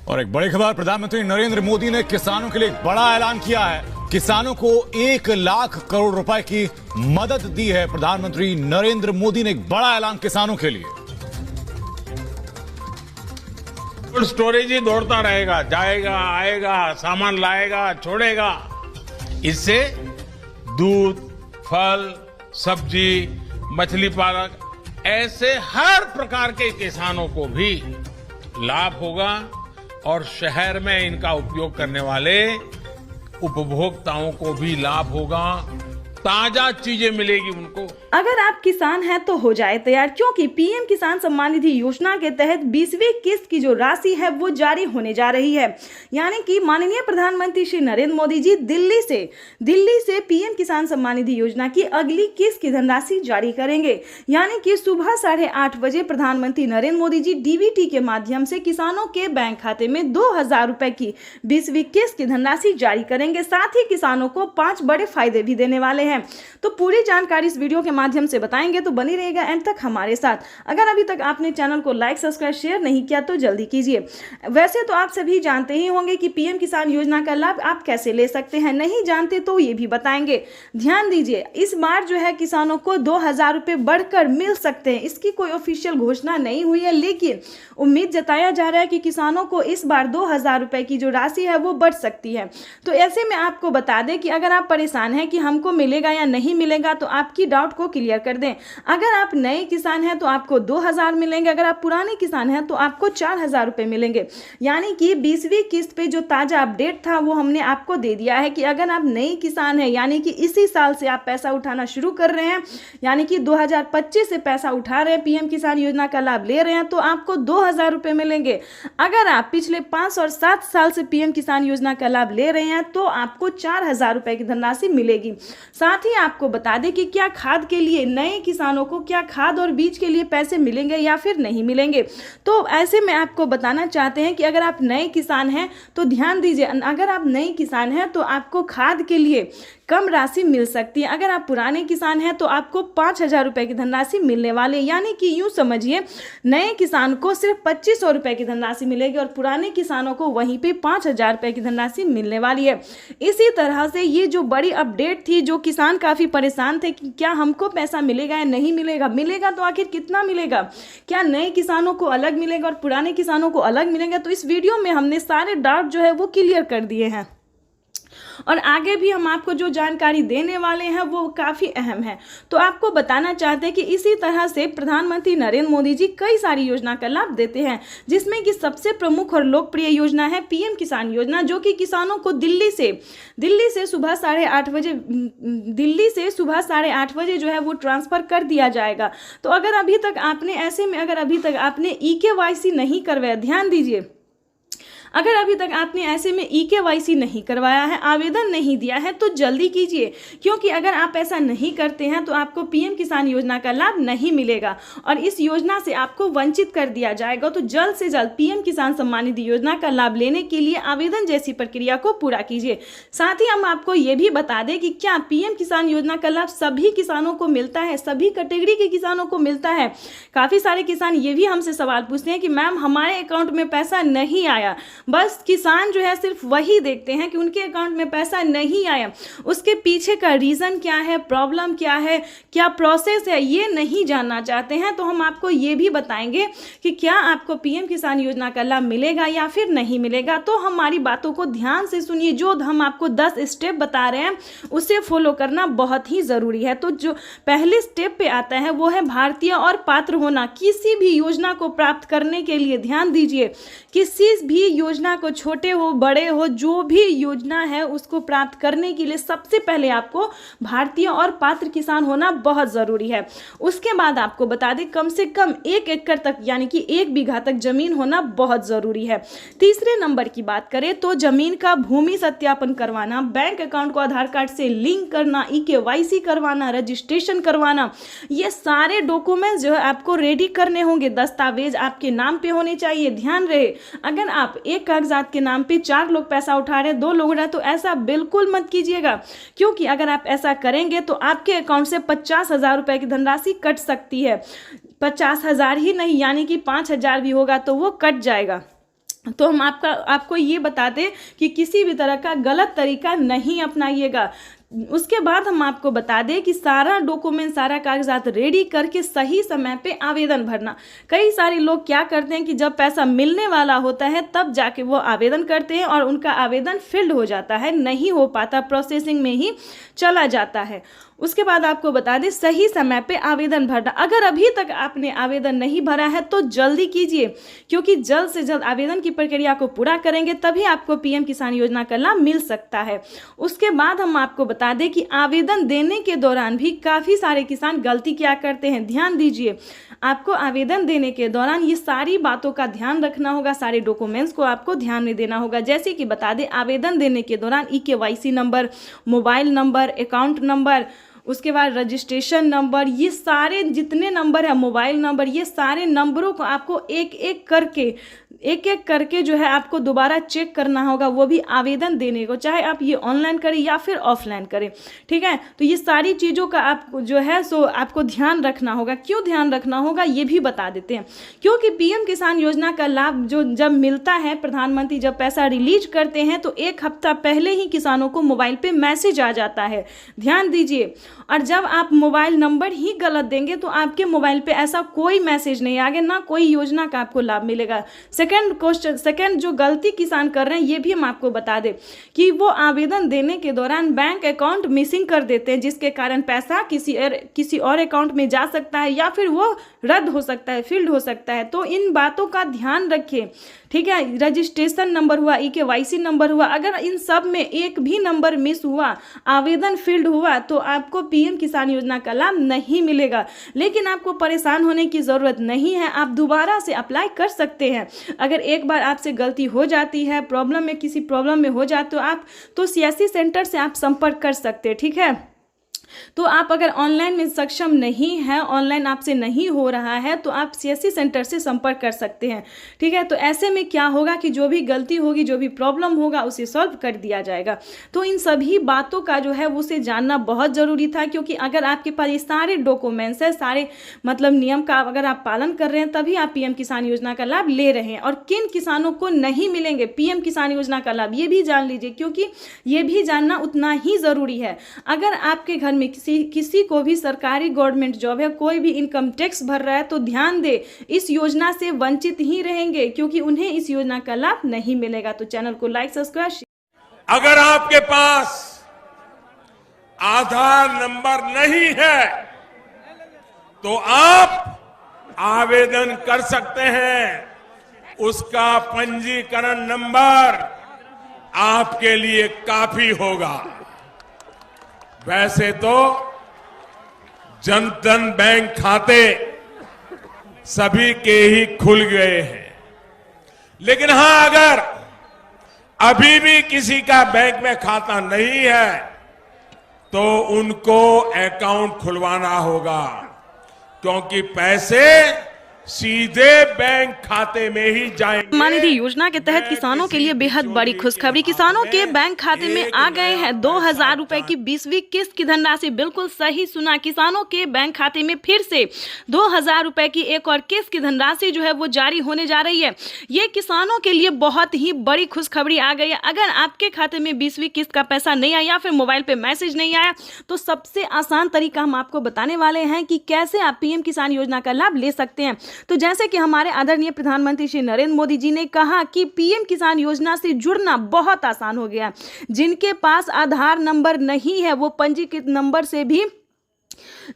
और एक बड़ी खबर, प्रधानमंत्री नरेंद्र मोदी ने किसानों के लिए एक बड़ा ऐलान किया है। किसानों को 1 लाख करोड़ रुपए की मदद दी है। प्रधानमंत्री नरेंद्र मोदी ने एक बड़ा ऐलान किसानों के लिए। कोल्ड स्टोरेज ही दौड़ता रहेगा, जाएगा आएगा, सामान लाएगा छोड़ेगा। इससे दूध, फल, सब्जी, मछली पालक ऐसे हर प्रकार के किसानों को भी लाभ होगा और शहर में इनका उपयोग करने वाले उपभोक्ताओं को भी लाभ होगा। ताजा चीजें मिलेगी उनको। अगर आप किसान हैं तो हो जाए तैयार, क्योंकि पीएम किसान सम्मान निधि योजना के तहत 20वीं किस्त की जो राशि है वो जारी होने जा रही है। यानी कि माननीय प्रधानमंत्री श्री नरेंद्र मोदी जी दिल्ली से पीएम किसान सम्मान निधि योजना की अगली किस्त की धनराशि जारी करेंगे। यानी कि सुबह 8:30 बजे प्रधानमंत्री नरेंद्र मोदी जी डीबीटी के माध्यम से किसानों के बैंक खाते में 2000 रुपए की 20वीं किस्त की धनराशि जारी करेंगे। साथ ही किसानों को 5 बड़े फायदे भी देने वाले हैं। तो पूरी जानकारी इस वीडियो के माध्यम से बताएंगे, तो बनी रहेगा एंड तक हमारे साथ। अगर अभी तक आपने चैनल को लाइक, सब्सक्राइब, शेयर नहीं किया तो जल्दी कीजिए। वैसे तो आप सभी जानते ही होंगे कि पीएम किसान योजना का लाभ आप कैसे ले सकते हैं। नहीं जानते तो ये भी बताएंगे। ध्यान दीजिए, इस बार जो है किसानों को 2000 रुपए बढ़कर मिल सकते हैं। इसकी कोई ऑफिशियल घोषणा नहीं हुई है, लेकिन उम्मीद जताया जा रहा है कि किसानों को इस बार 2000 रुपए की जो राशि है वो बढ़ सकती है। तो ऐसे में आपको बता दें कि अगर आप परेशान हैं कि हमको मिलेगा या नहीं मिलेगा, तो आपकी डाउट को क्लियर कर दें। अगर आप नए किसान हैं तो आपको 2000 मिलेंगे। अगर आप पुराने किसान हैं तो आपको 4000 रुपए मिलेंगे। यानी कि 20वीं किस्त पे जो ताजा अपडेट था वो हमने आपको दे दिया है कि अगर आप नए किसान हैं, यानी कि इसी साल से आप पैसा उठाना शुरू कर रहे हैं, यानी कि 2025 से पैसा उठा रहे हैं, पीएम किसान योजना का लाभ ले रहे हैं, तो आपको 2000 रुपए मिलेंगे। अगर आप पिछले 5 और 7 साल से पीएम किसान योजना का लाभ ले रहे हैं तो आपको 4000 रुपए की धनराशि मिलेगी। साथ ही आपको बता दें कि क्या खाद के लिए नए किसानों को क्या खाद और बीज के लिए पैसे मिलेंगे या फिर नहीं मिलेंगे। तो ऐसे में आपको बताना चाहते हैं कि अगर आप नए किसान हैं तो ध्यान दीजिए, अगर आप नए किसान हैं तो आपको खाद के लिए कम राशि मिल सकती है। अगर आप पुराने किसान हैं तो आपको 5000 रुपए की धनराशि मिलने वाले, यानी कि यूं समझिए नए किसान को सिर्फ 2500 रुपए की धनराशि मिलेगी और पुराने किसानों को वहीं पे 5000 रुपए की धनराशि मिलने वाली है। इसी तरह से ये जो बड़ी अपडेट थी, जो किसान काफी परेशान थे कि क्या हमको पैसा मिलेगा या नहीं मिलेगा, मिलेगा तो आखिर कितना मिलेगा, क्या नए किसानों को अलग मिलेगा और पुराने किसानों को अलग मिलेगा। तो इस वीडियो में हमने सारे डाउट जो है वो क्लियर कर दिए हैं और आगे भी हम आपको जो जानकारी देने वाले हैं वो काफ़ी अहम है। तो आपको बताना चाहते हैं कि इसी तरह से प्रधानमंत्री नरेंद्र मोदी जी कई सारी योजना का लाभ देते हैं, जिसमें कि सबसे प्रमुख और लोकप्रिय योजना है पीएम किसान योजना, जो कि किसानों को दिल्ली से सुबह 8:30 बजे जो है वो ट्रांसफ़र कर दिया जाएगा। तो अगर अभी तक आपने EKYC नहीं करवाया, ध्यान दीजिए, अगर अभी तक आपने ऐसे में EKYC नहीं करवाया है, आवेदन नहीं दिया है, तो जल्दी कीजिए, क्योंकि अगर आप ऐसा नहीं करते हैं तो आपको पीएम किसान योजना का लाभ नहीं मिलेगा और इस योजना से आपको वंचित कर दिया जाएगा। तो जल्द से जल्द पीएम किसान सम्मान निधि योजना का लाभ लेने के लिए आवेदन जैसी प्रक्रिया को पूरा कीजिए। साथ ही हम आपको ये भी बता दें कि क्या पीएम किसान योजना का लाभ सभी किसानों को मिलता है, सभी कैटेगरी के किसानों को मिलता है। काफ़ी सारे किसान ये भी हमसे सवाल पूछते हैं कि मैम हमारे अकाउंट में पैसा नहीं आया। बस किसान जो है सिर्फ वही देखते हैं कि उनके अकाउंट में पैसा नहीं आया, उसके पीछे का रीज़न क्या है, प्रॉब्लम क्या है, क्या प्रोसेस है, ये नहीं जानना चाहते हैं। तो हम आपको ये भी बताएंगे कि क्या आपको पीएम किसान योजना का लाभ मिलेगा या फिर नहीं मिलेगा। तो हमारी बातों को ध्यान से सुनिए, जो हम आपको 10 स्टेप बता रहे हैं उसे फॉलो करना बहुत ही ज़रूरी है। तो जो पहले स्टेप पे आता है वो है भारतीय और पात्र होना। किसी भी योजना को प्राप्त करने के लिए ध्यान दीजिए, किसी भी योजना को, छोटे हो बड़े हो, जो भी योजना है उसको प्राप्त करने के लिए सबसे पहले आपको भारतीय और पात्र किसान होना बहुत ज़रूरी है। उसके बाद आपको बता दें कम से कम 1 एकड़ तक, यानी कि 1 बीघा तक जमीन होना बहुत ज़रूरी है। तीसरे नंबर की बात करें तो जमीन का भूमि सत्यापन करवाना, बैंक अकाउंट को आधार कार्ड से लिंक करना, EKYC करवाना, रजिस्ट्रेशन करवाना, ये सारे डॉक्यूमेंट्स जो है आपको रेडी करने होंगे। दस्तावेज आपके नाम पे होने चाहिए। ध्यान रहे, अगर आप एक कागजात के नाम पे 4 लोग पैसा उठा रहे हैं, 2 लोग रहे, तो ऐसा बिल्कुल मत कीजिएगा, क्योंकि अगर आप ऐसा करेंगे तो आपके अकाउंट से 50,000 रुपए की धनराशि कट सकती है। 50,000 ही नहीं, यानी कि 5,000 भी होगा तो वो कट जाएगा। तो हम आपको ये बता दें कि किसी भी तरह का गलत तरीका नहीं अपनाइएगा। उसके बाद हम आपको बता दें कि सारा डॉक्यूमेंट, सारा कागजात रेडी करके सही समय पे आवेदन भरना। कई सारे लोग क्या करते हैं कि जब पैसा मिलने वाला होता है तब जाके वो आवेदन करते हैं और उनका आवेदन फिल्ड हो जाता है, नहीं हो पाता, प्रोसेसिंग में ही चला जाता है। उसके बाद आपको बता दें सही समय पे आवेदन भरना। अगर अभी तक आपने आवेदन नहीं भरा है तो जल्दी कीजिए, क्योंकि जल्द से जल्द आवेदन की प्रक्रिया को पूरा करेंगे तभी आपको पीएम किसान योजना का लाभ मिल सकता है। उसके बाद हम आपको बता दें कि आवेदन देने के दौरान भी काफ़ी सारे किसान गलती क्या करते हैं। ध्यान दीजिए, आपको आवेदन देने के दौरान ये सारी बातों का ध्यान रखना होगा, सारे डॉक्यूमेंट्स को आपको ध्यान में देना होगा। जैसे कि बता दें, आवेदन देने के दौरान EKYC number, mobile number, account number, उसके बाद रजिस्ट्रेशन नंबर, ये सारे जितने नंबर है, मोबाइल नंबर, ये सारे नंबरों को आपको एक एक करके जो है आपको दोबारा चेक करना होगा, वो भी आवेदन देने को, चाहे आप ये ऑनलाइन करें या फिर ऑफलाइन करें। ठीक है, तो ये सारी चीज़ों का आपको जो है सो आपको ध्यान रखना होगा। क्यों ध्यान रखना होगा ये भी बता देते हैं। क्योंकि पीएम किसान योजना का लाभ जो जब मिलता है, प्रधानमंत्री जब पैसा रिलीज करते हैं तो एक हफ्ता पहले ही किसानों को मोबाइल पे मैसेज आ जाता है। ध्यान दीजिए, और जब आप मोबाइल नंबर ही गलत देंगे तो आपके मोबाइल पे ऐसा कोई मैसेज नहीं आएगा, ना कोई योजना का आपको लाभ मिलेगा। सेकंड जो गलती किसान कर रहे हैं ये भी हम आपको बता दें कि वो आवेदन देने के दौरान बैंक अकाउंट मिसिंग कर देते हैं, जिसके कारण पैसा किसी और अकाउंट में जा सकता है या फिर वो रद्द हो सकता है, फील्ड हो सकता है। तो इन बातों का ध्यान रखिए। ठीक है, रजिस्ट्रेशन नंबर हुआ, EKYC नंबर हुआ, अगर इन सब में एक भी नंबर मिस हुआ, आवेदन फील्ड हुआ, तो आपको पीएम किसान योजना का लाभ नहीं मिलेगा। लेकिन आपको परेशान होने की ज़रूरत नहीं है, आप दोबारा से अप्लाई कर सकते हैं। अगर एक बार आपसे गलती हो जाती है, किसी प्रॉब्लम में हो जाते हो आप, तो CSC सेंटर से आप संपर्क कर सकते हैं। ठीक है, तो आप अगर ऑनलाइन में सक्षम नहीं है, ऑनलाइन आपसे नहीं हो रहा है, तो आप CSC सेंटर से संपर्क कर सकते हैं। ठीक है, तो ऐसे में क्या होगा कि जो भी गलती होगी, जो भी प्रॉब्लम होगा, उसे सॉल्व कर दिया जाएगा। तो इन सभी बातों का जो है उसे जानना बहुत ज़रूरी था, क्योंकि अगर आपके पास ये सारे डॉक्यूमेंट्स है, सारे मतलब नियम का अगर आप पालन कर रहे हैं, तभी आप पीएम किसान योजना का लाभ ले रहे हैं। और किन किसानों को नहीं मिलेंगे पीएम किसान योजना का लाभ, ये भी जान लीजिए, क्योंकि ये भी जानना उतना ही ज़रूरी है। अगर आपके घर में किसी को भी सरकारी गवर्नमेंट जॉब है, कोई भी इनकम टैक्स भर रहा है, तो ध्यान दे, इस योजना से वंचित ही रहेंगे, क्योंकि उन्हें इस योजना का लाभ नहीं मिलेगा। तो चैनल को लाइक, सब्सक्राइब। अगर आपके पास आधार नंबर नहीं है तो आप आवेदन कर सकते हैं। उसका पंजीकरण नंबर आपके लिए काफी होगा। वैसे तो जनधन बैंक खाते सभी के ही खुल गए हैं, लेकिन हां, अगर अभी भी किसी का बैंक में खाता नहीं है तो उनको अकाउंट खुलवाना होगा, क्योंकि पैसे सीधे बैंक खाते में ही जाएंगे। सम्मान निधि योजना के तहत किसानों के लिए बेहद बड़ी खुशखबरी। किसानों के बैंक खाते में आ गए हैं 2000 रुपए की 20वीं किस्त की धनराशि। बिल्कुल सही सुना, किसानों के बैंक खाते में फिर से 2000 रुपए की एक और किस्त की धनराशि जो है वो जारी होने जा रही है। ये किसानों के लिए बहुत ही बड़ी खुशखबरी आ गई है। अगर आपके खाते में 20वीं किस्त का पैसा नहीं आया या फिर मोबाइल पे मैसेज नहीं आया, तो सबसे आसान तरीका हम आपको बताने वाले हैं कि कैसे आप पीएम किसान योजना का लाभ ले सकते हैं। तो जैसे कि हमारे आदरणीय प्रधानमंत्री श्री नरेंद्र मोदी जी ने कहा कि पीएम किसान योजना से जुड़ना बहुत आसान हो गया। जिनके पास आधार नंबर नहीं है वो पंजीकृत नंबर से भी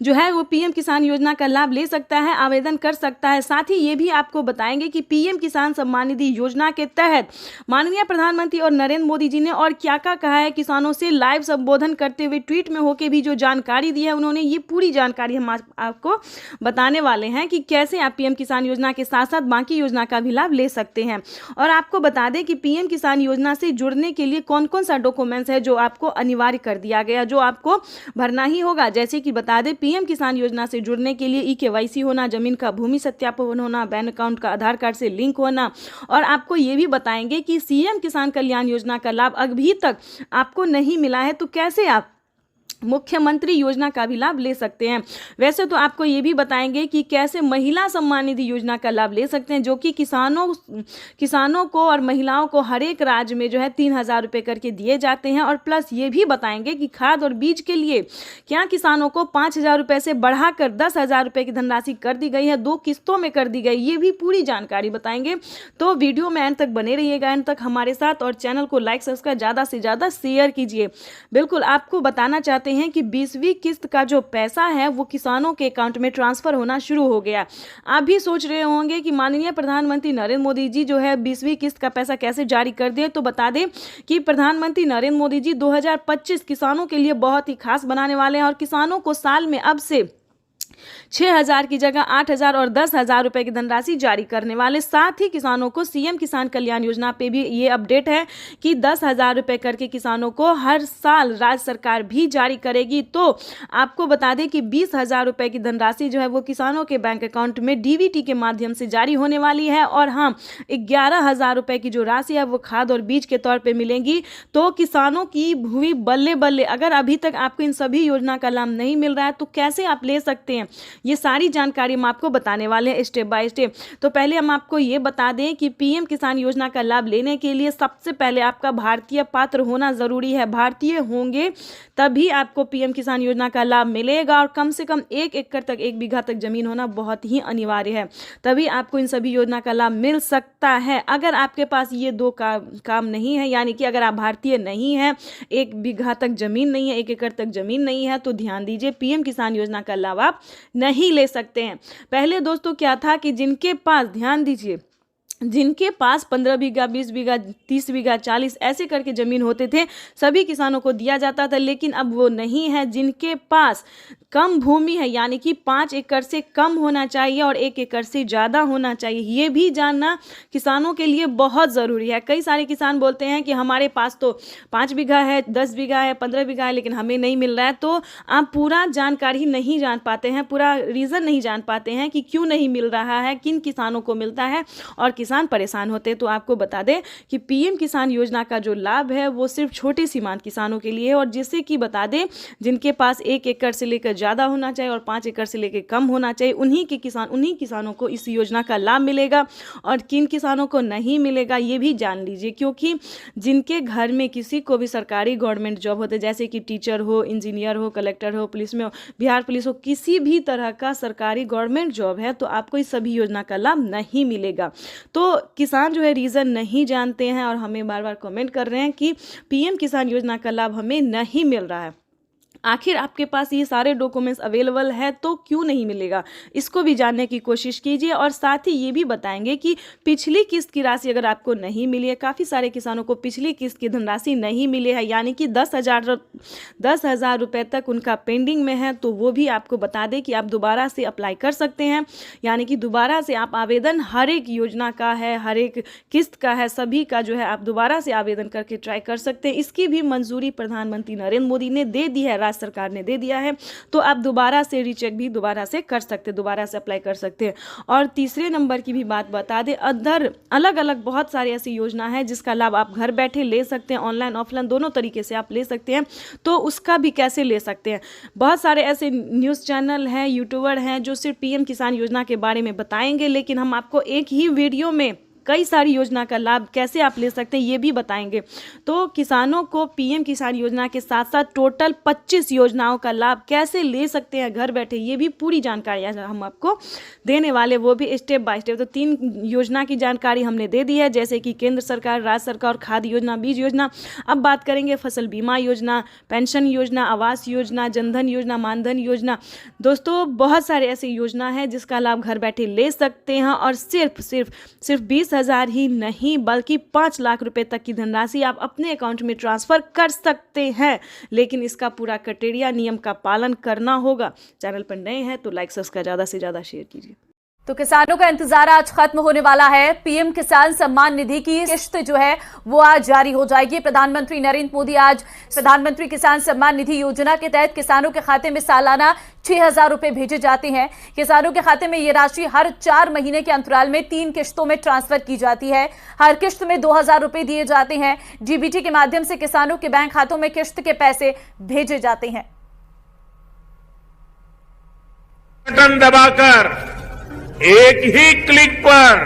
जो है वो पीएम किसान योजना का लाभ ले सकता है, आवेदन कर सकता है। साथ ही ये भी आपको बताएंगे कि पीएम किसान सम्मान निधि योजना के तहत माननीय प्रधानमंत्री और नरेंद्र मोदी जी ने और क्या क्या कहा है। किसानों से लाइव संबोधन करते हुए ट्वीट में होकर भी जो जानकारी दी है उन्होंने, ये पूरी जानकारी हम आपको बताने वाले हैं कि कैसे आप पीएम किसान योजना के साथ साथ बाकी योजना का भी लाभ ले सकते हैं। और आपको बता दें कि पीएम किसान योजना से जुड़ने के लिए कौन कौन सा डॉक्यूमेंट्स है जो आपको अनिवार्य कर दिया गया, जो आपको भरना ही होगा। जैसे कि बता दें, पीएम किसान योजना से जुड़ने के लिए EKYC होना, जमीन का भूमि सत्यापन होना, बैंक अकाउंट का आधार कार्ड से लिंक होना। और आपको ये भी बताएंगे कि सीएम किसान कल्याण योजना का लाभ अभी तक आपको नहीं मिला है तो कैसे आप मुख्यमंत्री योजना का भी लाभ ले सकते हैं। वैसे तो आपको ये भी बताएंगे कि कैसे महिला सम्मान निधि योजना का लाभ ले सकते हैं, जो कि किसानों को और महिलाओं को हर एक राज्य में जो है 3,000 रुपये करके दिए जाते हैं। और प्लस ये भी बताएंगे कि खाद और बीज के लिए क्या किसानों को 5,000 रुपये से बढ़ाकर 10,000 रुपये की धनराशि कर दी गई है, 2 किस्तों में कर दी गई, ये भी पूरी जानकारी बताएंगे। तो वीडियो में एंड तक बने रहिएगा, एंड तक हमारे साथ, और चैनल को लाइक सब्सक्राइब ज़्यादा से ज़्यादा शेयर कीजिए। बिल्कुल आपको बताना चाहते हैं कि 20वीं किस्त का जो पैसा है वो किसानों के अकाउंट में ट्रांसफर होना शुरू हो गया। आप भी सोच रहे होंगे कि माननीय प्रधानमंत्री नरेंद्र मोदी जी जो है 20वीं किस्त का पैसा कैसे जारी कर दें। तो बता दें कि प्रधानमंत्री नरेंद्र मोदी जी 2025 किसानों के लिए बहुत ही खास बनाने वाले हैं, और किसानों को साल में अब से 6,000 की जगह 8,000 और 10,000 रुपए की धनराशि जारी करने वाले। साथ ही किसानों को सीएम किसान कल्याण योजना पे भी ये अपडेट है कि 10,000 रुपए करके किसानों को हर साल राज्य सरकार भी जारी करेगी। तो आपको बता दें कि 20,000 रुपए की धनराशि जो है वो किसानों के बैंक अकाउंट में डीबीटी के माध्यम से जारी होने वाली है। और हाँ, 11,000 रुपए की जो राशि है वो खाद और बीज के तौर पर मिलेंगी। तो किसानों की हुई बल्ले बल्ले। अगर अभी तक आपको इन सभी योजना का लाभ नहीं मिल रहा है तो कैसे आप ले सकते हैं, ये सारी जानकारी हम आपको बताने वाले हैं स्टेप बाय स्टेप। तो पहले हम आपको ये बता दें कि पीएम किसान योजना का लाभ लेने के लिए सबसे पहले आपका भारतीय पात्र होना जरूरी है। भारतीय होंगे तभी आपको पीएम किसान योजना का लाभ मिलेगा, और कम से कम 1 एकड़ तक 1 बीघा तक जमीन होना बहुत ही अनिवार्य है, तभी आपको इन सभी योजना का लाभ मिल सकता है। अगर आपके पास ये 2 काम नहीं है, यानी कि अगर आप भारतीय नहीं है, 1 बीघा तक जमीन नहीं है, 1 एकड़ तक जमीन नहीं है, तो ध्यान दीजिए पीएम किसान योजना का लाभ आप नहीं ले सकते हैं। पहले दोस्तों क्या था कि जिनके पास, ध्यान दीजिए, जिनके पास 15 बीघा, 20 बीघा, 30 बीघा, 40 ऐसे करके ज़मीन होते थे, सभी किसानों को दिया जाता था। लेकिन अब वो नहीं है। जिनके पास कम भूमि है, यानी कि 5 एकड़ से कम होना चाहिए और 1 एकड़ से ज़्यादा होना चाहिए, ये भी जानना किसानों के लिए बहुत ज़रूरी है। कई सारे किसान बोलते हैं कि हमारे पास तो 5 बीघा है, 10 बीघा है, 15 बीघा है, लेकिन हमें नहीं मिल रहा है। तो आप पूरा जानकारी नहीं जान पाते हैं, पूरा रीज़न नहीं जान पाते हैं कि क्यों नहीं मिल रहा है, किन किसानों को मिलता है, और किसान परेशान होते हैं। तो आपको बता दें कि पीएम किसान योजना का जो लाभ है वो सिर्फ छोटे सीमांत किसानों के लिए है, और जिससे कि बता दें जिनके पास 1 एकड़ से लेकर ज़्यादा होना चाहिए और 5 एकड़ से लेकर कम होना चाहिए, उन्हीं किसानों को इस योजना का लाभ मिलेगा। और किन किसानों को नहीं मिलेगा ये भी जान लीजिए, क्योंकि जिनके घर में किसी को भी सरकारी गवर्नमेंट जॉब होते, जैसे कि टीचर हो, इंजीनियर हो, कलेक्टर हो, पुलिस में हो, बिहार पुलिस हो, किसी भी तरह का सरकारी गवर्नमेंट जॉब है, तो आपको इस सभी योजना का लाभ नहीं मिलेगा। तो किसान जो है रीज़न नहीं जानते हैं और हमें बार बार कमेंट कर रहे हैं कि पीएम किसान योजना का लाभ हमें नहीं मिल रहा है। आखिर आपके पास ये सारे डॉक्यूमेंट्स अवेलेबल है तो क्यों नहीं मिलेगा, इसको भी जानने की कोशिश कीजिए। और साथ ही ये भी बताएंगे कि पिछली किस्त की राशि अगर आपको नहीं मिली है, काफ़ी सारे किसानों को पिछली किस्त की धनराशि नहीं मिली है, यानी कि 10,000 रुपये तक उनका पेंडिंग में है, तो वो भी आपको बता दें कि आप दोबारा से अप्लाई कर सकते हैं। यानी कि दोबारा से आप आवेदन, हर एक योजना का है, हर एक किस्त का है, सभी का जो है आप दोबारा से आवेदन करके ट्राई कर सकते हैं। इसकी भी मंजूरी प्रधानमंत्री नरेंद्र मोदी ने दे दी है, सरकार ने दे दिया है, तो आप दोबारा से रीचेक भी दोबारा से कर सकते हैं, दोबारा से अप्लाई कर सकते हैं। और तीसरे नंबर की भी बात बता दें, अलग अलग बहुत सारी ऐसी योजना है जिसका लाभ आप घर बैठे ले सकते हैं, ऑनलाइन ऑफलाइन दोनों तरीके से आप ले सकते हैं। तो उसका भी कैसे ले सकते हैं, बहुत सारे ऐसे न्यूज़ चैनल हैं, यूट्यूबर हैं जो सिर्फ पीएम किसान योजना के बारे में बताएंगे, लेकिन हम आपको एक ही वीडियो में कई सारी योजना का लाभ कैसे आप ले सकते हैं ये भी बताएंगे। तो किसानों को पीएम किसान योजना के साथ साथ टोटल 25 योजनाओं का लाभ कैसे ले सकते हैं घर बैठे, ये भी पूरी जानकारी हम आपको देने वाले, वो भी स्टेप बाय स्टेप। तो 3 योजना की जानकारी हमने दे दी है, जैसे कि केंद्र सरकार, राज्य सरकार, खाद योजना, बीज योजना। अब बात करेंगे फसल बीमा योजना, पेंशन योजना, आवास योजना, जनधन योजना, मानधन योजना। दोस्तों बहुत सारे ऐसे योजना है जिसका लाभ घर बैठे ले सकते हैं, और सिर्फ 20,000 ही नहीं बल्कि 5 लाख रुपए तक की धनराशि आप अपने अकाउंट में ट्रांसफर कर सकते हैं। लेकिन इसका पूरा क्राइटेरिया, नियम का पालन करना होगा। चैनल पर नए हैं तो लाइक सब्सक्राइब ज़्यादा से ज़्यादा शेयर कीजिए। तो किसानों का इंतजार आज खत्म होने वाला है। पीएम किसान सम्मान निधि की किस्त जो है वो आज जारी हो जाएगी। प्रधानमंत्री नरेंद्र मोदी आज प्रधानमंत्री किसान सम्मान निधि योजना के तहत किसानों के खाते में सालाना 6,000 रुपए भेजे जाते हैं। किसानों के खाते में ये राशि हर 4 महीने के अंतराल में 3 किस्तों में ट्रांसफर की जाती है। हर किस्त में 2,000 रुपए दिए जाते हैं। डीबीटी के माध्यम से किसानों के बैंक खातों में किस्त के पैसे भेजे जाते हैं। बटन दबाकर एक ही क्लिक पर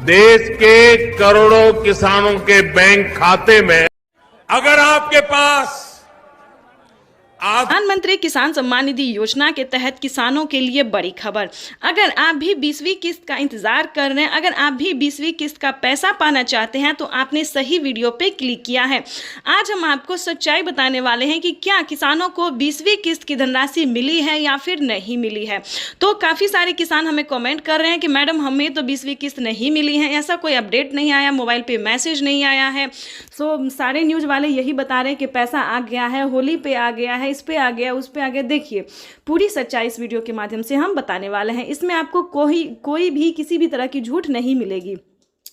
देश के करोड़ों किसानों के बैंक खाते में अगर आपके पास प्रधानमंत्री किसान सम्मान निधि योजना के तहत किसानों के लिए बड़ी खबर। अगर आप भी 20वीं किस्त का इंतजार कर रहे हैं, अगर आप भी 20वीं किस्त का पैसा पाना चाहते हैं तो आपने सही वीडियो पे क्लिक किया है। आज हम आपको सच्चाई बताने वाले हैं कि क्या किसानों को 20वीं किस्त की धनराशि मिली है या फिर नहीं मिली है। तो काफ़ी सारे किसान हमें कॉमेंट कर रहे हैं कि मैडम हमें तो 20वीं किस्त नहीं मिली है, ऐसा कोई अपडेट नहीं आया, मोबाइल पर मैसेज नहीं आया है। सो सारे न्यूज़ वाले यही बता रहे हैं कि पैसा आ गया है, होली पे आ गया है, इस पे आ गया, उस पे आ गया। देखिए पूरी सच्चाई इस वीडियो के माध्यम से हम बताने वाले हैं। इसमें आपको कोई भी किसी भी तरह की झूठ नहीं मिलेगी,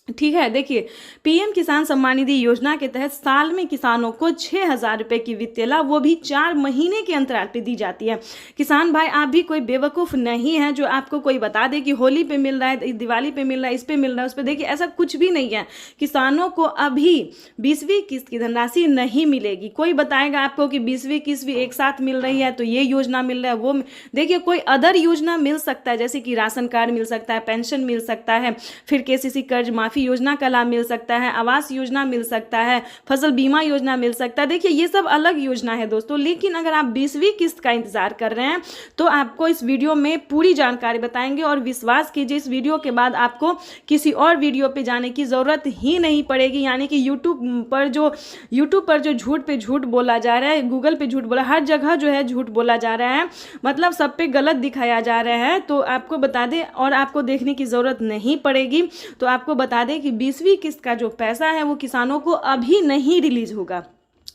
ठीक है। देखिए पीएम किसान सम्मान निधि योजना के तहत साल में किसानों को 6,000 रुपए की वित्तीय लाभ, वो भी 4 महीने के अंतराल पे दी जाती है। किसान भाई आप भी कोई बेवकूफ़ नहीं है जो आपको कोई बता दे कि होली पे मिल रहा है, दिवाली पे मिल रहा है, इस पे मिल रहा है, उस पे। देखिए ऐसा कुछ भी नहीं है। किसानों को अभी 20वीं किस्त की धनराशि नहीं मिलेगी। कोई बताएगा आपको कि 20वीं किस्त भी एक साथ मिल रही है तो ये योजना मिल रहा है, वो देखिए कोई अदर योजना मिल सकता है, जैसे कि राशन कार्ड मिल सकता है, पेंशन मिल सकता है, फिर केसीसी कर्ज माफी योजना का लाभ मिल सकता है, आवास योजना मिल सकता है, फसल बीमा योजना मिल सकता है। देखिए ये सब अलग योजना है दोस्तों। लेकिन अगर आप 20वीं किस्त का इंतजार कर रहे हैं तो आपको इस वीडियो में पूरी जानकारी बताएंगे और विश्वास कीजिए इस वीडियो के बाद आपको किसी और वीडियो पे जाने की ज़रूरत ही नहीं पड़ेगी। यानी कि यूट्यूब पर जो झूठ पे झूठ बोला जा रहा है, गूगल पे झूठ बोला, हर जगह जो है झूठ बोला जा रहा है, मतलब सब पे गलत दिखाया जा रहा है। तो आपको बता दें और आपको देखने की ज़रूरत नहीं पड़ेगी। तो आपको बता दें कि 20वीं किस्त का जो पैसा है वो किसानों को अभी नहीं रिलीज होगा।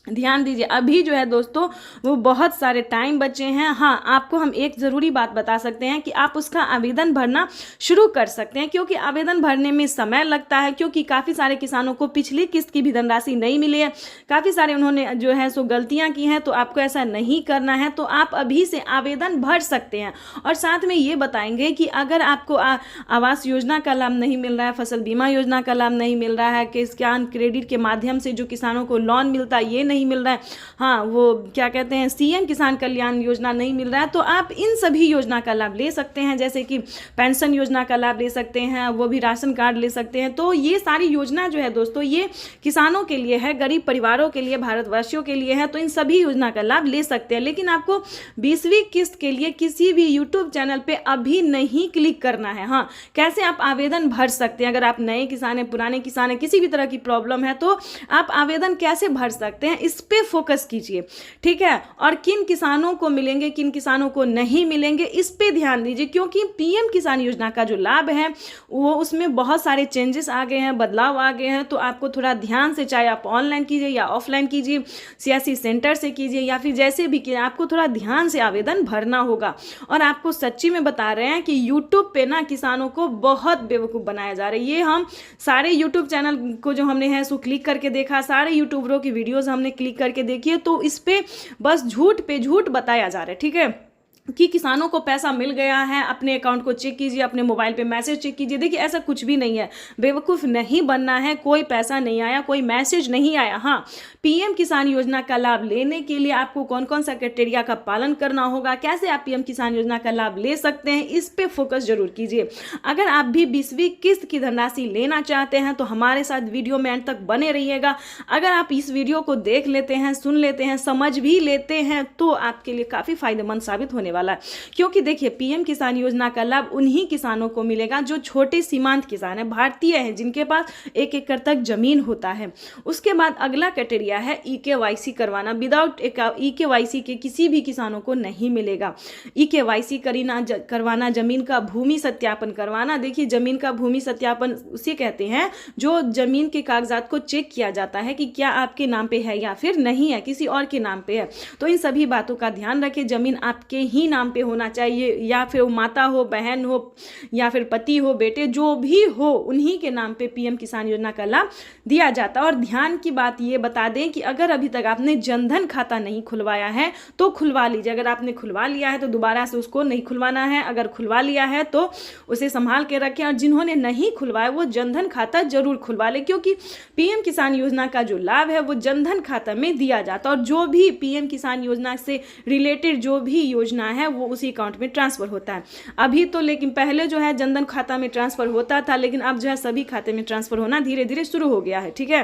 ध्यान दीजिए अभी जो है दोस्तों वो बहुत सारे टाइम बचे हैं। हाँ आपको हम एक ज़रूरी बात बता सकते हैं कि आप उसका आवेदन भरना शुरू कर सकते हैं, क्योंकि आवेदन भरने में समय लगता है, क्योंकि काफ़ी सारे किसानों को पिछली किस्त की भी धनराशि नहीं मिली है। काफ़ी सारे उन्होंने जो है सो गलतियाँ की हैं। तो आपको ऐसा नहीं करना है, तो आप अभी से आवेदन भर सकते हैं। और साथ में ये बताएंगे कि अगर आपको आवास योजना का लाभ नहीं मिल रहा है, फसल बीमा योजना का लाभ नहीं मिल रहा है, किसान क्रेडिट के माध्यम से जो किसानों को लोन मिलता है ये नहीं मिल रहा है, हाँ वो क्या कहते हैं सीएम किसान कल्याण योजना नहीं मिल रहा है, तो आप इन सभी योजना का लाभ ले सकते हैं। जैसे कि पेंशन योजना का लाभ ले सकते हैं, वो भी राशन कार्ड ले सकते हैं। तो ये सारी योजना जो है दोस्तों ये किसानों के लिए है, गरीब परिवारों के लिए, भारतवासियों के लिए है। तो इन सभी योजना का लाभ ले सकते हैं। लेकिन आपको 20वीं किस्त के लिए किसी भी यूट्यूब चैनल पे अभी नहीं क्लिक करना है। हाँ कैसे आप आवेदन भर सकते हैं, अगर आप नए किसान हैं, पुराने किसान हैं, किसी भी तरह की प्रॉब्लम है तो आप आवेदन कैसे भर सकते हैं, इस पे फोकस कीजिए, ठीक है। और किन किसानों को मिलेंगे, किन किसानों को नहीं मिलेंगे, इस पे ध्यान दीजिए, क्योंकि पीएम किसान योजना का जो लाभ है वो उसमें बहुत सारे चेंजेस आ गए हैं, बदलाव आ गए हैं। तो आपको थोड़ा ध्यान से, चाहे आप ऑनलाइन कीजिए या ऑफलाइन कीजिए, सीएससी सेंटर से कीजिए या फिर जैसे भी कीजिए, आपको थोड़ा ध्यान से आवेदन भरना होगा। और आपको सच्ची में बता रहे हैं कि यूट्यूब पे ना किसानों को बहुत बेवकूफ़ बनाया जा रहा है। ये हम सारे यूट्यूब चैनल को जो हमने है सो क्लिक करके देखा, सारे यूट्यूबरों की वीडियोज़ हमने क्लिक करके देखिए, तो इस पे बस झूठ पे झूठ बताया जा रहा है, ठीक है, कि किसानों को पैसा मिल गया है। अपने अकाउंट को चेक कीजिए, अपने मोबाइल पे मैसेज चेक कीजिए। देखिए ऐसा कुछ भी नहीं है, बेवकूफ़ नहीं बनना है। कोई पैसा नहीं आया, कोई मैसेज नहीं आया। हाँ पीएम किसान योजना का लाभ लेने के लिए आपको कौन कौन सा क्राइटेरिया का पालन करना होगा, कैसे आप पीएम किसान योजना का लाभ ले सकते हैं, इस पे फोकस जरूर कीजिए। अगर आप भी 20वीं किस्त की धनराशि लेना चाहते हैं तो हमारे साथ वीडियो में अंत तक बने रहिएगा। अगर आप इस वीडियो को देख लेते हैं, सुन लेते हैं, समझ भी लेते हैं तो आपके लिए काफ़ी फायदेमंद साबित होने वाला है। क्योंकि देखिए पीएम किसान योजना का लाभ उन्हीं किसानों को मिलेगा जो छोटे सीमांत किसान हैं, भारतीय हैं, जिनके पास 1 एकड़ तक जमीन होता है। उसके बाद अगला क्राइटेरिया है ईकेवाईसी करवाना। विदाउट ईकेवाईसी के किसी भी किसानों को नहीं मिलेगा। ईकेवाईसी करवाना, जमीन का भूमि सत्यापन करवाना। देखिए जमीन का भूमि सत्यापन उसे कहते हैं जो जमीन के कागजात को चेक किया जाता है कि क्या आपके नाम पे है या फिर नहीं है, किसी और के नाम पे है। तो इन सभी बातों का ध्यान रखें। जमीन आपके ही नाम पे होना चाहिए, या फिर माता हो, बहन हो, या फिर पति हो, बेटे, जो भी हो, उन्हीं के नाम पे पीएम किसान योजना का लाभ दिया जाता है। और ध्यान की बात ये बता दें कि अगर अभी तक आपने जनधन खाता नहीं खुलवाया है तो खुलवा लीजिए। अगर आपने खुलवा लिया है तो दोबारा से उसको नहीं खुलवाना है। अगर खुलवा लिया है तो उसे संभाल के रखें। और जिन्होंने नहीं खुलवाया वो जनधन खाता जरूर खुलवा ले, क्योंकि पीएम किसान योजना का जो लाभ है वो जनधन खाता में दिया जाता है। और जो भी पीएम किसान योजना से रिलेटेड जो भी योजना है वो उसी अकाउंट में ट्रांसफ़र होता है अभी तो। लेकिन पहले जो है जनधन खाता में ट्रांसफ़र होता था, लेकिन अब जो है सभी खाते में ट्रांसफ़र होना धीरे धीरे शुरू हो गया है। ठीक है,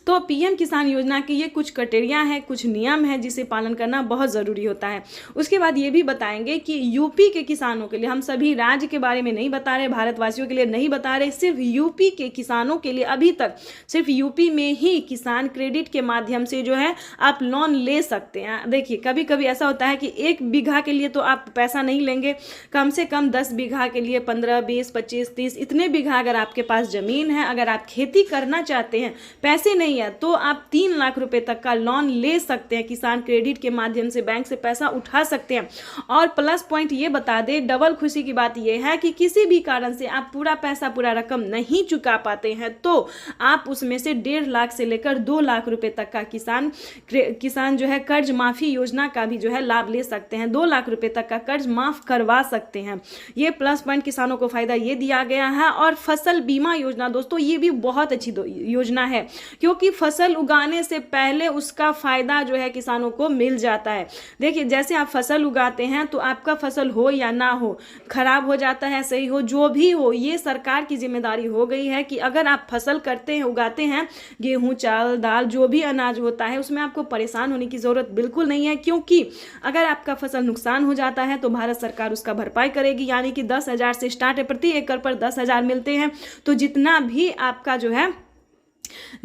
तो पीएम किसान योजना के ये कुछ क्राइटेरिया हैं, कुछ नियम हैं जिसे पालन करना बहुत ज़रूरी होता है। उसके बाद ये भी बताएंगे कि यूपी के किसानों के लिए, हम सभी राज्य के बारे में नहीं बता रहे, भारतवासियों के लिए नहीं बता रहे, सिर्फ यूपी के किसानों के लिए अभी तक सिर्फ यूपी में ही किसान क्रेडिट के माध्यम से जो है आप लोन ले सकते हैं। देखिए कभी कभी ऐसा होता है कि 1 बीघा के लिए तो आप पैसा नहीं लेंगे, कम से कम 10 बीघा के लिए 15, 20, 25, 30 इतने बीघा अगर आपके पास ज़मीन है, अगर आप खेती करना चाहते हैं, पैसे नहीं है तो आप 3 लाख रुपए तक का लोन ले सकते हैं। किसान क्रेडिट के माध्यम से बैंक से पैसा उठा सकते हैं। और प्लस पॉइंट ये बता दें, डबल खुशी की बात यह है कि किसी भी कारण से आप पूरा रकम नहीं चुका पाते हैं तो आप उसमें से 1.5 लाख से लेकर 2 लाख रुपए तक का किसान जो है कर्ज माफी योजना का भी जो है लाभ ले सकते हैं। 2 लाख रुपए तक का कर्ज माफ करवा सकते हैं। ये प्लस पॉइंट किसानों को फायदा ये दिया गया है। और फसल बीमा योजना दोस्तों ये भी बहुत अच्छी योजना है, क्योंकि फसल उगाने से पहले उसका फायदा जो है किसानों को मिल जाता है। देखिए जैसे आप फसल उगाते हैं तो आपका फसल हो या ना हो, खराब हो जाता है, सही हो, जो भी हो, ये सरकार की जिम्मेदारी हो गई है कि अगर आप फसल करते हैं, उगाते हैं, गेहूं, चावल, दाल, जो भी अनाज होता है, उसमें आपको परेशान होने की जरूरत बिल्कुल नहीं है। क्योंकि अगर आपका फसल नुकसान हो जाता है तो भारत सरकार उसका भरपाई करेगी, यानी कि 10,000 से स्टार्ट है, प्रति एकड़ पर 10,000 मिलते हैं। तो जितना भी आपका जो है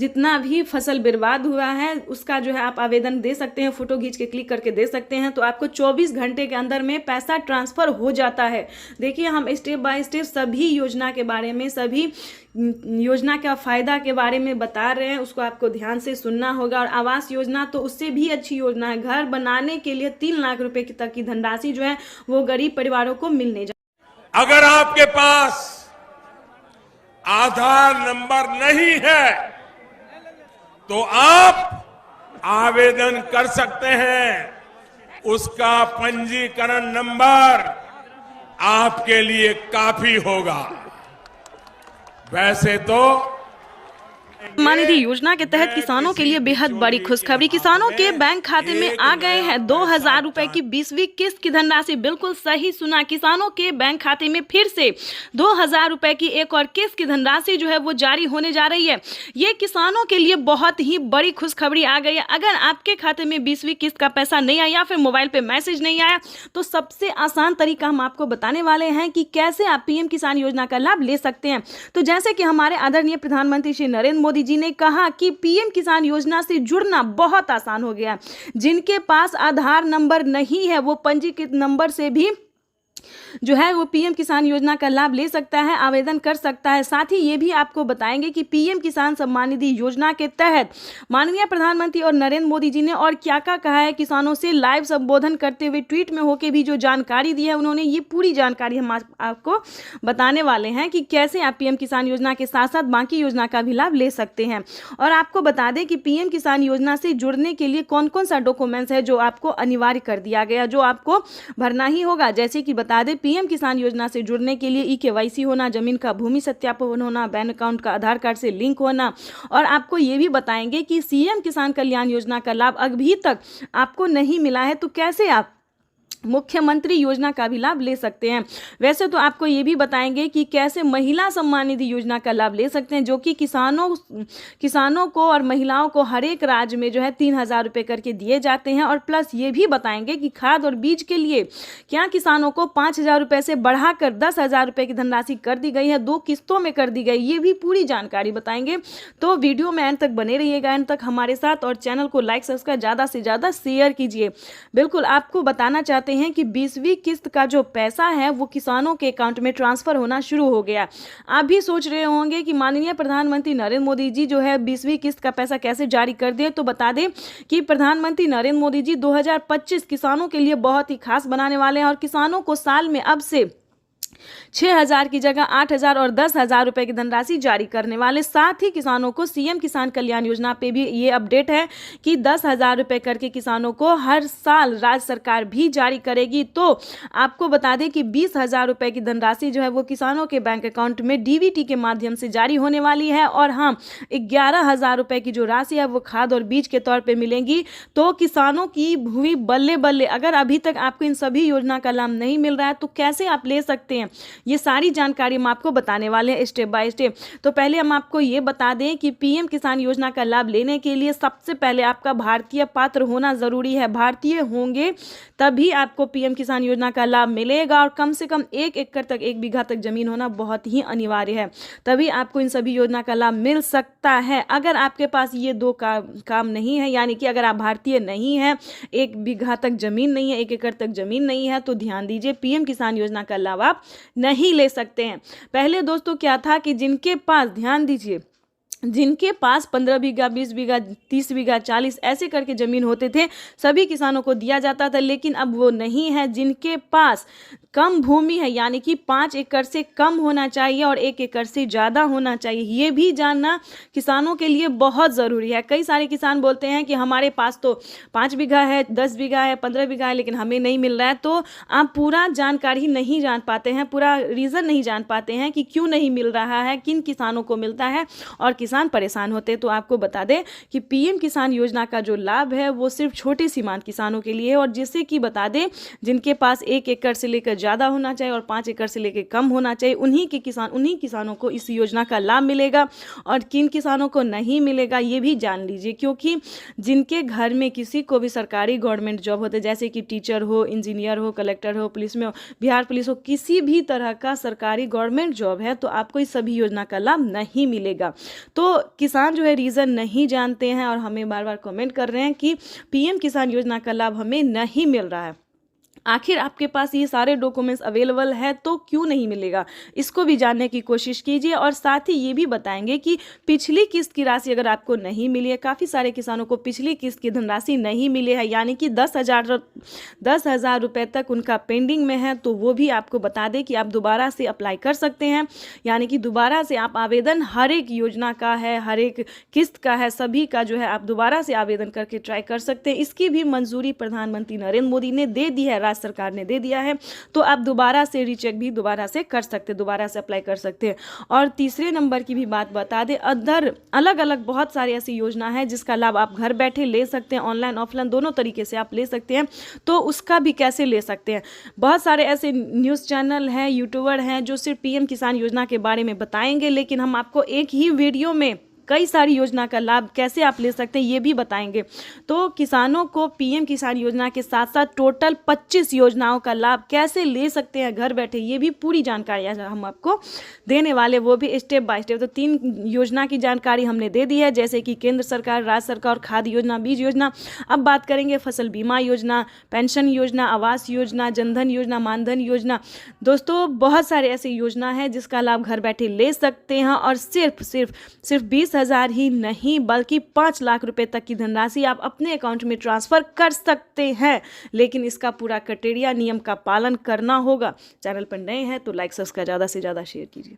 जितना भी फसल बर्बाद हुआ है उसका जो है आप आवेदन दे सकते हैं, फोटो खींच के क्लिक करके दे सकते हैं, तो आपको 24 घंटे के अंदर में पैसा ट्रांसफर हो जाता है। देखिए हम स्टेप बाय स्टेप सभी योजना के बारे में, सभी योजना का फायदा के बारे में बता रहे हैं, उसको आपको ध्यान से सुनना होगा। और आवास योजना तो उससे भी अच्छी योजना है। घर बनाने के लिए 3 लाख रुपए तक की धनराशि जो है वो गरीब परिवारों को मिलने जा। अगर आपके पास आधार नंबर नहीं है तो आप आवेदन कर सकते हैं। उसका पंजीकरण नंबर आपके लिए काफी होगा। वैसे तो सम्मान निधि योजना के तहत किसानों के लिए बेहद बड़ी खुशखबरी। किसानों के बैंक खाते में आ गए हैं 2,000 रुपए की 20वीं किस्त की धनराशि। बिल्कुल सही सुना, किसानों के बैंक खाते में फिर से 2,000 रुपए की एक और किस्त की धनराशि जो है वो जारी होने जा रही है। ये किसानों के लिए बहुत ही बड़ी खुशखबरी आ गई है। अगर आपके खाते में 20वीं किस्त का पैसा नहीं आया या फिर मोबाइल पे मैसेज नहीं आया तो सबसे आसान तरीका हम आपको बताने वाले हैं कि कैसे आप पीएम किसान योजना का लाभ ले सकते हैं। तो जैसे कि हमारे आदरणीय प्रधानमंत्री श्री नरेंद्र मोदी जी ने कहा कि पीएम किसान योजना से जुड़ना बहुत आसान हो गया। जिनके पास आधार नंबर नहीं है वो पंजीकृत नंबर से भी जो है वो पीएम किसान योजना का लाभ ले सकता है, आवेदन कर सकता है। साथ ही ये भी आपको बताएंगे कि पीएम किसान सम्मान निधि योजना के तहत माननीय प्रधानमंत्री और नरेंद्र मोदी जी ने और क्या क्या कहा है। किसानों से लाइव संबोधन करते हुए ट्वीट में होकर भी जो जानकारी दी है उन्होंने, ये पूरी जानकारी हम आपको बताने वाले हैं कि कैसे आप पीएम किसान योजना के साथ साथ बाकी योजना का भी लाभ ले सकते हैं। और आपको बता दें कि पीएम किसान योजना से जुड़ने के लिए कौन कौन सा डॉक्यूमेंट्स है जो आपको अनिवार्य कर दिया गया, जो आपको भरना ही होगा। जैसे कि बता दें पीएम किसान योजना से जुड़ने के लिए ई-केवाईसी होना, जमीन का भूमि सत्यापन होना, बैंक अकाउंट का आधार कार्ड से लिंक होना। और आपको ये भी बताएंगे कि सीएम किसान कल्याण योजना का लाभ अभी तक आपको नहीं मिला है तो कैसे आप मुख्यमंत्री योजना का भी लाभ ले सकते हैं। वैसे तो आपको ये भी बताएंगे कि कैसे महिला सम्मान निधि योजना का लाभ ले सकते हैं, जो कि किसानों को और महिलाओं को हर एक राज्य में जो है 3,000 रुपये करके दिए जाते हैं। और प्लस ये भी बताएंगे कि खाद और बीज के लिए क्या किसानों को 5,000 रुपये से बढ़ाकर 10,000 रुपये की धनराशि कर दी गई है, 2 किस्तों में कर दी गई। ये भी पूरी जानकारी बताएंगे। तो वीडियो में एंड तक बने रहिएगा, एंड तक हमारे साथ, और चैनल को लाइक सब्सक्राइब ज़्यादा से ज़्यादा शेयर कीजिए। बिल्कुल आपको बताना चाहते हैं कि 20वीं किस्त का जो पैसा है वो किसानों के अकाउंट में ट्रांसफर होना शुरू हो गया। आप भी सोच रहे होंगे कि माननीय प्रधानमंत्री नरेंद्र मोदी जी जो है 20वीं किस्त का पैसा कैसे जारी कर दिए। तो बता दें कि प्रधानमंत्री नरेंद्र मोदी जी 2025 किसानों के लिए बहुत ही खास बनाने वाले हैं और किसानों को साल में अब से 6,000 की जगह 8,000 और 10,000 रुपए की धनराशि जारी करने वाले। साथ ही किसानों को सीएम किसान कल्याण योजना पे भी ये अपडेट है कि 10,000 रुपए करके किसानों को हर साल राज्य सरकार भी जारी करेगी। तो आपको बता दें कि 20,000 रुपए की धनराशि जो है वो किसानों के बैंक अकाउंट में डीबीटी के माध्यम से जारी होने वाली है। और हाँ, 11,000 रुपए की जो राशि है वो खाद और बीज के तौर पर मिलेंगी। तो किसानों की हुई बल्ले बल्ले। अगर अभी तक आपको इन सभी योजना का लाभ नहीं मिल रहा है तो कैसे आप ले सकते हैं, ये सारी जानकारी हम आपको बताने वाले हैं स्टेप बाय स्टेप। तो पहले हम आपको ये बता दें कि पीएम किसान योजना का लाभ लेने के लिए सबसे पहले आपका भारतीय पात्र होना ज़रूरी है। भारतीय होंगे तभी आपको पीएम किसान योजना का लाभ मिलेगा। और कम से कम 1 एकड़ तक 1 बीघा तक जमीन होना बहुत ही अनिवार्य है, तभी आपको इन सभी योजना का लाभ मिल सकता है। अगर आपके पास ये दो काम नहीं है, यानी कि अगर आप भारतीय नहीं हैं, 1 बीघा तक जमीन नहीं है, 1 एकड़ तक जमीन नहीं है, तो ध्यान दीजिए, पीएम किसान योजना का लाभ आप नहीं ले सकते हैं। पहले दोस्तों क्या था कि जिनके पास, ध्यान दीजिए, जिनके पास 15 बीघा, 20 बीघा, 30 बीघा, 40 ऐसे करके ज़मीन होते थे, सभी किसानों को दिया जाता था। लेकिन अब वो नहीं है। जिनके पास कम भूमि है, यानी कि 5 एकड़ से कम होना चाहिए और 1 एकड़ से ज़्यादा होना चाहिए, ये भी जानना किसानों के लिए बहुत ज़रूरी है। कई सारे किसान बोलते हैं कि हमारे पास तो 5 बीघा है, 10 बीघा है, 15 बीघा है, लेकिन हमें नहीं मिल रहा है। तो आप पूरा जानकारी नहीं जान पाते हैं, पूरा रीज़न नहीं जान पाते हैं कि क्यों नहीं मिल रहा है, किन किसानों को मिलता है और किसान परेशान होते हैं। तो आपको बता दें कि पीएम किसान योजना का जो लाभ है वो सिर्फ छोटे सीमांत किसानों के लिए है। और जिससे कि बता दें, जिनके पास 1 एकड़ से लेकर ज़्यादा होना चाहिए और 5 एकड़ से लेकर कम होना चाहिए, उन्हीं किसानों को इस योजना का लाभ मिलेगा। और किन किसानों को नहीं मिलेगा ये भी जान लीजिए, क्योंकि जिनके घर में किसी को भी सरकारी गवर्नमेंट जॉब होते, जैसे कि टीचर हो, इंजीनियर हो, कलेक्टर हो, पुलिस में हो, बिहार पुलिस हो, किसी भी तरह का सरकारी गवर्नमेंट जॉब है, तो आपको इस सभी योजना का लाभ नहीं मिलेगा। तो किसान जो है रीज़न नहीं जानते हैं और हमें बार बार कमेंट कर रहे हैं कि पीएम किसान योजना का लाभ हमें नहीं मिल रहा है। आखिर आपके पास ये सारे डॉक्यूमेंट्स अवेलेबल है तो क्यों नहीं मिलेगा, इसको भी जानने की कोशिश कीजिए। और साथ ही ये भी बताएंगे कि पिछली किस्त की राशि अगर आपको नहीं मिली है, काफ़ी सारे किसानों को पिछली किस्त की धनराशि नहीं मिली है, यानी कि 10,000 रुपये तक उनका पेंडिंग में है, तो वो भी आपको बता दें कि आप दोबारा से अप्लाई कर सकते हैं। यानी कि दोबारा से आप आवेदन, हर एक योजना का है, हर एक किस्त का है, सभी का जो है आप दोबारा से आवेदन करके ट्राई कर सकते हैं। इसकी भी मंजूरी प्रधानमंत्री नरेंद्र मोदी ने दे दी है, राज्य सरकार ने दे दिया है। तो आप दोबारा से रीचेक भी दोबारा से कर सकते हैं, दोबारा से अप्लाई कर सकते हैं। और तीसरे नंबर की भी बात बता दें, अदर अलग अलग बहुत सारी ऐसी योजना है जिसका लाभ आप घर बैठे ले सकते हैं, ऑनलाइन ऑफलाइन दोनों तरीके से आप ले सकते हैं। तो उसका भी कैसे ले सकते हैं, बहुत सारे ऐसे न्यूज़ चैनल हैं, यूट्यूबर हैं जो सिर्फ पीएम किसान योजना के बारे में बताएंगे, लेकिन हम आपको एक ही वीडियो में कई सारी योजना का लाभ कैसे आप ले सकते हैं ये भी बताएंगे। तो किसानों को पीएम किसान योजना के साथ साथ टोटल 25 योजनाओं का लाभ कैसे ले सकते हैं घर बैठे, ये भी पूरी जानकारी हम आपको देने वाले, वो भी स्टेप बाय स्टेप। तो 3 योजना की जानकारी हमने दे दी है, जैसे कि केंद्र सरकार, राज्य सरकार, खाद्य योजना, बीज योजना। अब बात करेंगे फसल बीमा योजना, पेंशन योजना, आवास योजना, जनधन योजना, मानधन योजना। दोस्तों बहुत सारे ऐसे योजना है जिसका लाभ घर बैठे ले सकते हैं। और सिर्फ 20,000 ही नहीं बल्कि 5 लाख रुपए तक की धनराशि आप अपने अकाउंट में ट्रांसफर कर सकते हैं, लेकिन इसका पूरा क्राइटेरिया, नियम का पालन करना होगा। चैनल पर नए हैं तो लाइक सब्सक्राइब ज़्यादा से ज़्यादा शेयर कीजिए।